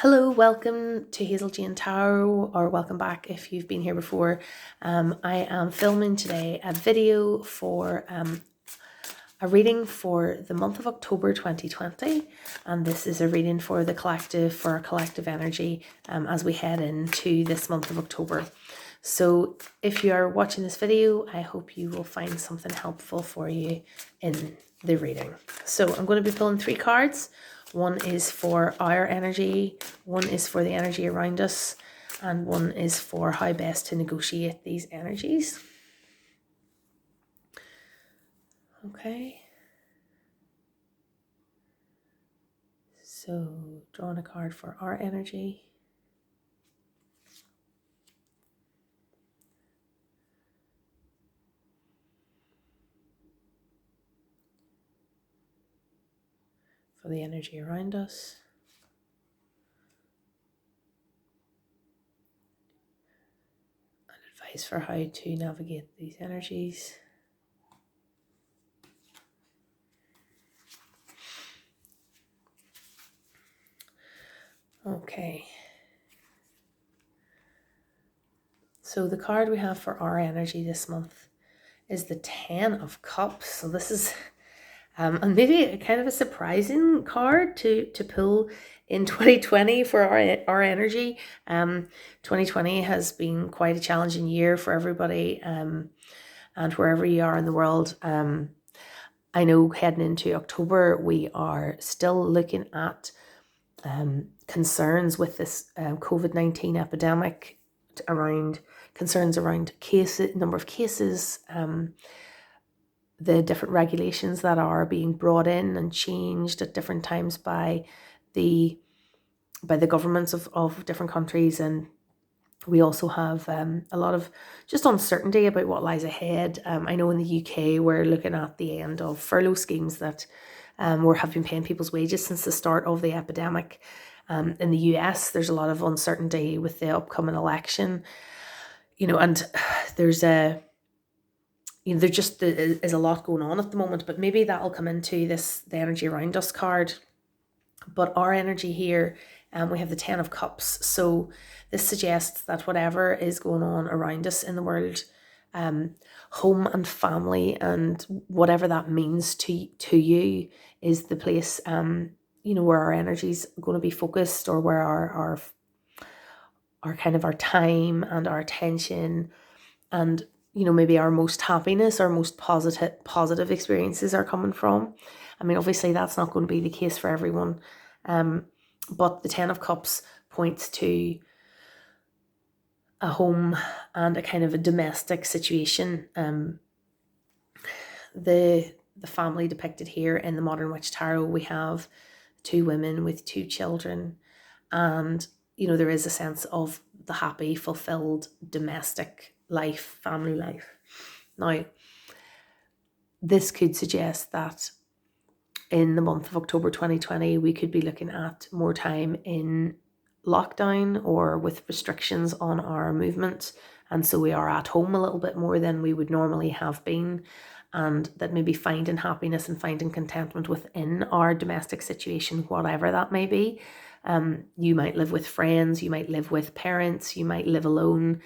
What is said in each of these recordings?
Hello, welcome to Hazel Jane Tarot, or welcome back if you've been here before. I am filming today a video for a reading for the month of October 2020, and this is a reading for the collective, for our collective energy as we head into this month of October. So if you are watching this video, I hope you will find something helpful for you in the reading. So I'm going to be pulling 3 cards. One is for our energy, one is for the energy around us, and one is for how best to negotiate these energies. Okay. So, drawing a card for our energy. For the energy around us. And advice for how to navigate these energies. Okay. So the card we have for our energy this month is the 10 of Cups. So this is and maybe a kind of a surprising card to pull in 2020 for our energy. 2020 has been quite a challenging year for everybody, and wherever you are in the world. I know heading into October, we are still looking at concerns with this COVID-19 epidemic, around concerns around number of cases, the different regulations that are being brought in and changed at different times by the governments of different countries. And we also have a lot of just uncertainty about what lies ahead. I know in the UK we're looking at the end of furlough schemes that have been paying people's wages since the start of the epidemic. In the US, there's a lot of uncertainty with the upcoming election, and there's there just is a lot going on at the moment, but maybe that'll come into the energy around us card. But our energy here, we have the 10 of Cups. So this suggests that whatever is going on around us in the world, home and family, and whatever that means to you, is the place, where our energy is going to be focused, or where our kind of our time and our attention, and maybe our most happiness, our most positive experiences are coming from. I mean, obviously that's not going to be the case for everyone, but the 10 of Cups points to a home and a kind of a domestic situation. The family depicted here in the Modern Witch Tarot, we have 2 women with 2 children, and there is a sense of the happy, fulfilled domestic life, family life. Now, this could suggest that in the month of October 2020, we could be looking at more time in lockdown or with restrictions on our movement. And so we are at home a little bit more than we would normally have been. And that maybe finding happiness and finding contentment within our domestic situation, whatever that may be. You might live with friends, you might live with parents, you might live alone.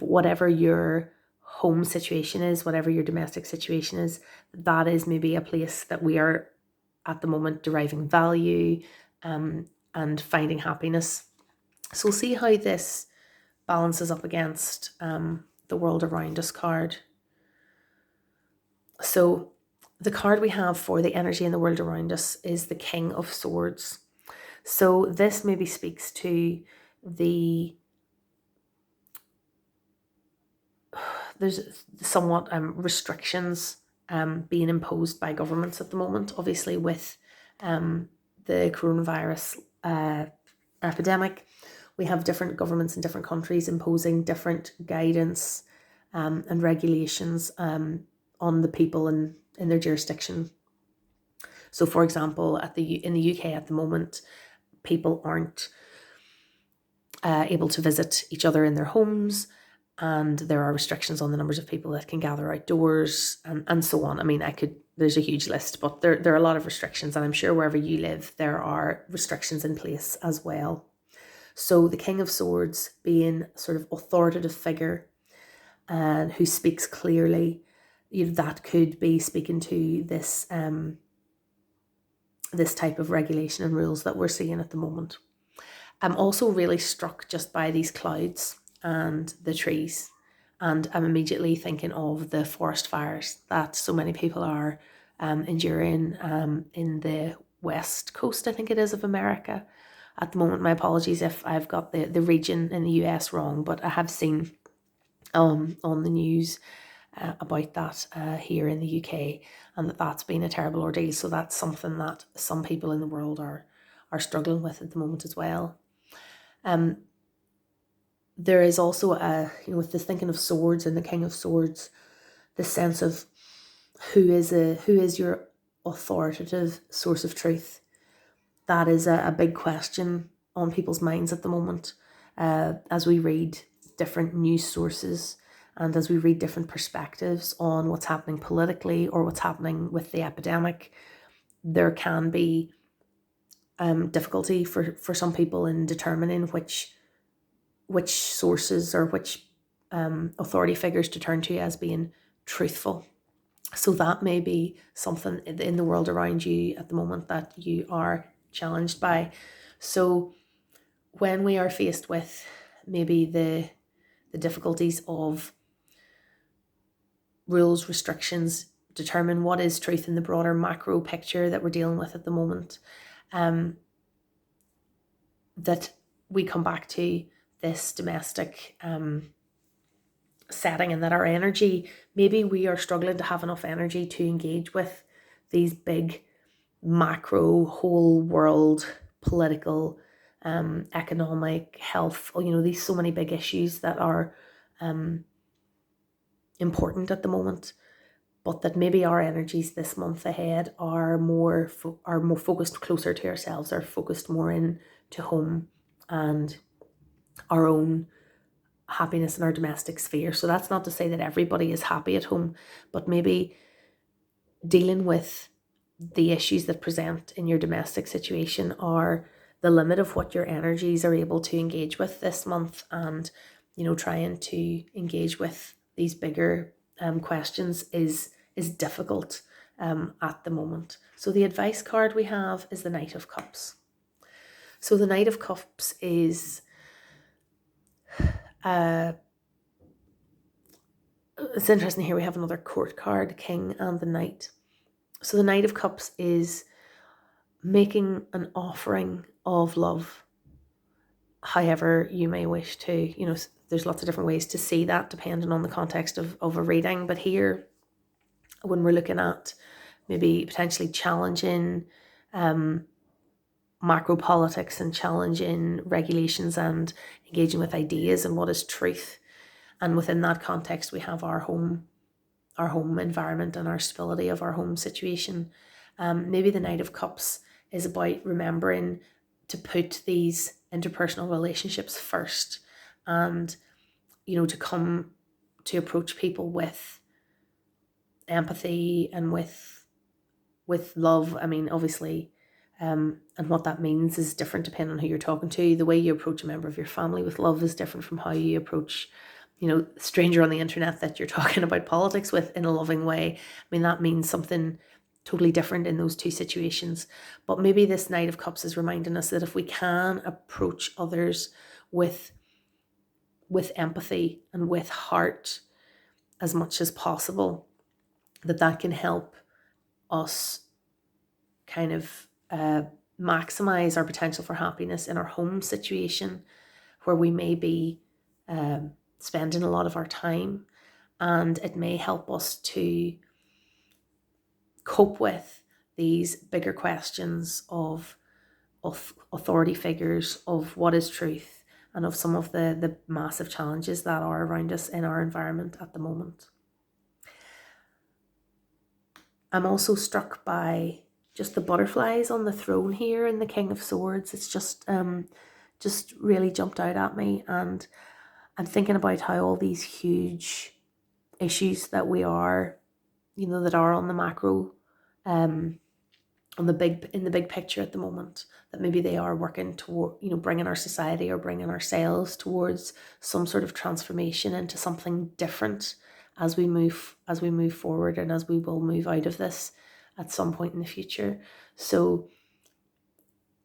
Whatever your home situation is, whatever your domestic situation is, that is maybe a place that we are at the moment deriving value and finding happiness. So we'll see how this balances up against the world around us card. So the card we have for the energy in the world around us is the King of Swords. So this maybe speaks to there's somewhat restrictions being imposed by governments at the moment, obviously with the coronavirus epidemic. We have different governments in different countries imposing different guidance and regulations on the people in their jurisdiction. So, for example, in the UK at the moment, people aren't able to visit each other in their homes, and there are restrictions on the numbers of people that can gather outdoors, and so on. I mean, I could there's a huge list, but there are a lot of restrictions, and I'm sure wherever you live, there are restrictions in place as well. So the King of Swords being sort of authoritative figure and who speaks clearly, that could be speaking to this type of regulation and rules that we're seeing at the moment. I'm also really struck just by these clouds and the trees. And I'm immediately thinking of the forest fires that so many people are enduring in the west coast, I think it is, of America at the moment. My apologies if I've got the region in the US wrong, but I have seen on the news about that here in the UK, and that's been a terrible ordeal. So that's something that some people in the world are struggling with at the moment as well. There is also with this thinking of swords and the King of Swords, the sense of who is your authoritative source of truth. That is a big question on people's minds at the moment, as we read different news sources and as we read different perspectives on what's happening politically or what's happening with the epidemic. There can be difficulty for some people in determining which sources or which authority figures to turn to as being truthful. So that may be something in the world around you at the moment that you are challenged by. So when we are faced with maybe the difficulties of rules, restrictions, determine what is truth in the broader macro picture that we're dealing with at the moment, that we come back to this domestic setting, and that our energy, maybe we are struggling to have enough energy to engage with these big macro whole world political, economic, health, these so many big issues that are important at the moment, but that maybe our energies this month ahead are more focused closer to ourselves, are focused more in to home and our own happiness in our domestic sphere. So that's not to say that everybody is happy at home, but maybe dealing with the issues that present in your domestic situation are the limit of what your energies are able to engage with this month, and trying to engage with these bigger questions is difficult at the moment. So the advice card we have is the Knight of Cups. So the Knight of Cups is it's interesting here we have another court card, the King and the Knight. So the Knight of Cups is making an offering of love, however you may wish to. There's lots of different ways to see that depending on the context of a reading. But here, when we're looking at maybe potentially challenging macro politics and challenging regulations and engaging with ideas and what is truth, and within that context we have our home environment and our stability of our home situation. Maybe the Knight of Cups is about remembering to put these interpersonal relationships first, and to come to approach people with empathy and with love. I mean, obviously, and what that means is different depending on who you're talking to. The way you approach a member of your family with love is different from how you approach a stranger on the internet that you're talking about politics with in a loving way. I mean, that means something totally different in those two situations. But maybe this Knight of Cups is reminding us that if we can approach others with empathy and with heart as much as possible, that can help us kind of maximize our potential for happiness in our home situation, where we may be spending a lot of our time, and it may help us to cope with these bigger questions of authority figures, of what is truth, and of some of the massive challenges that are around us in our environment at the moment. I'm also struck by just the butterflies on the throne here in the King of Swords. It's just really jumped out at me, and I'm thinking about how all these huge issues that we are, that are on the macro in the big picture at the moment, that maybe they are working toward, bringing our society or bringing ourselves towards some sort of transformation into something different as we move forward, and as we will move out of this at some point in the future. So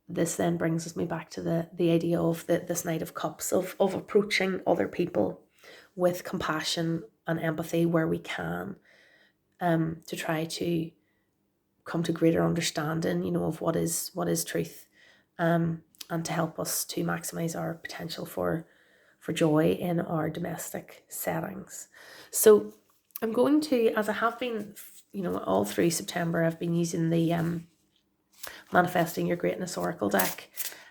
this then brings me back to the idea of this Knight of Cups, of approaching other people with compassion and empathy where we can, to try to come to greater understanding, of what is truth, and to help us to maximize our potential for joy in our domestic settings. So I'm going to, as I have been, all through September, I've been using the Manifesting Your Greatness Oracle deck,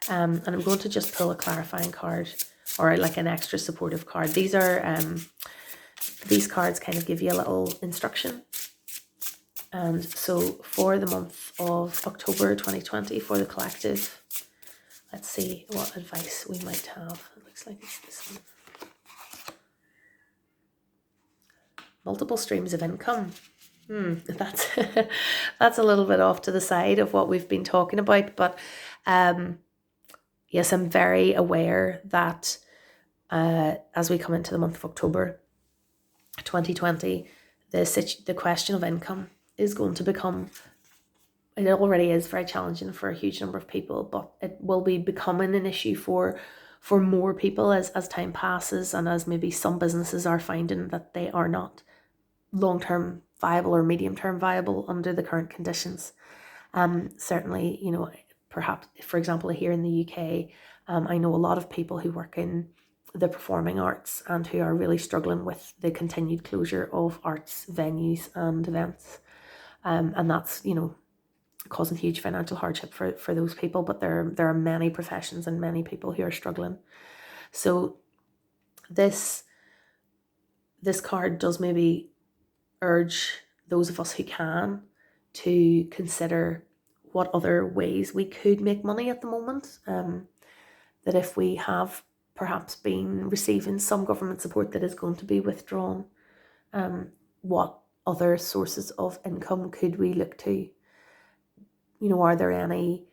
and I'm going to just pull a clarifying card, or like an extra supportive card. These cards kind of give you a little instruction. And so for the month of October 2020, for the collective, let's see what advice we might have. It looks like it's this one. Multiple streams of income. That's that's a little bit off to the side of what we've been talking about, but yes, I'm very aware that as we come into the month of October 2020, the question of income is going to become, it already is very challenging for a huge number of people, but it will be becoming an issue for more people as time passes, and as maybe some businesses are finding that they are not long-term viable or medium-term viable under the current conditions. Certainly, perhaps, for example, here in the UK, I know a lot of people who work in the performing arts and who are really struggling with the continued closure of arts venues and events. And that's, causing huge financial hardship for those people. But there are many professions and many people who are struggling. So this card does maybe urge those of us who can to consider what other ways we could make money at the moment. That if we have perhaps been receiving some government support that is going to be withdrawn, what other sources of income could we look to? Are there any,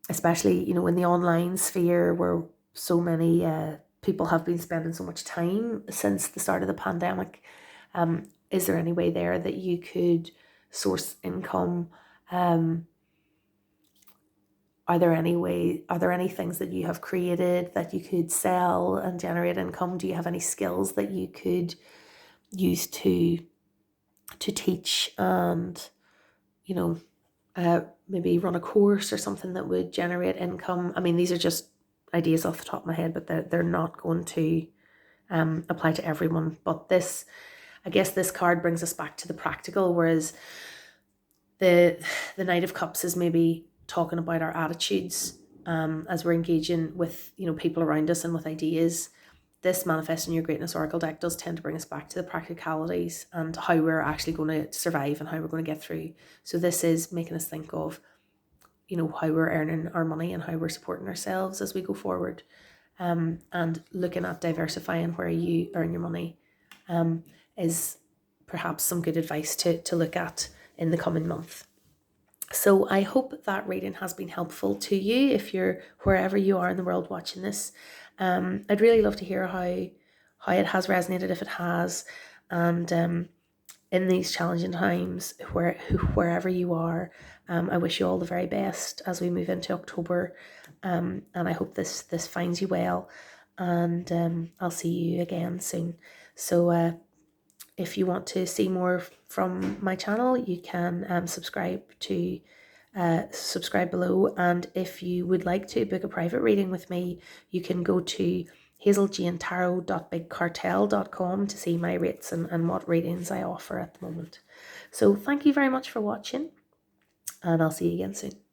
especially, in the online sphere where so many people have been spending so much time since the start of the pandemic, is there any way there that you could source income? Are there any things that you have created that you could sell and generate income? Do you have any skills that you could use to teach and, maybe run a course or something that would generate income? I mean, these are just ideas off the top of my head, but they're not going to apply to everyone. But I guess this card brings us back to the practical, whereas the Knight of Cups is maybe talking about our attitudes as we're engaging with people around us and with ideas. This Manifesting Your Greatness Oracle deck does tend to bring us back to the practicalities and how we're actually going to survive and how we're going to get through. So this is making us think of how we're earning our money and how we're supporting ourselves as we go forward, and looking at diversifying where you earn your money is perhaps some good advice to look at in the coming month. So I hope that reading has been helpful to you if you're wherever you are in the world watching this. I'd really love to hear how it has resonated, if it has, and in these challenging times, wherever you are, I wish you all the very best as we move into October, and I hope this finds you well, and I'll see you again soon. So if you want to see more from my channel, you can subscribe below, and if you would like to book a private reading with me, you can go to hazeljanetarot.bigcartel.com to see my rates and what readings I offer at the moment. So thank you very much for watching, and I'll see you again soon.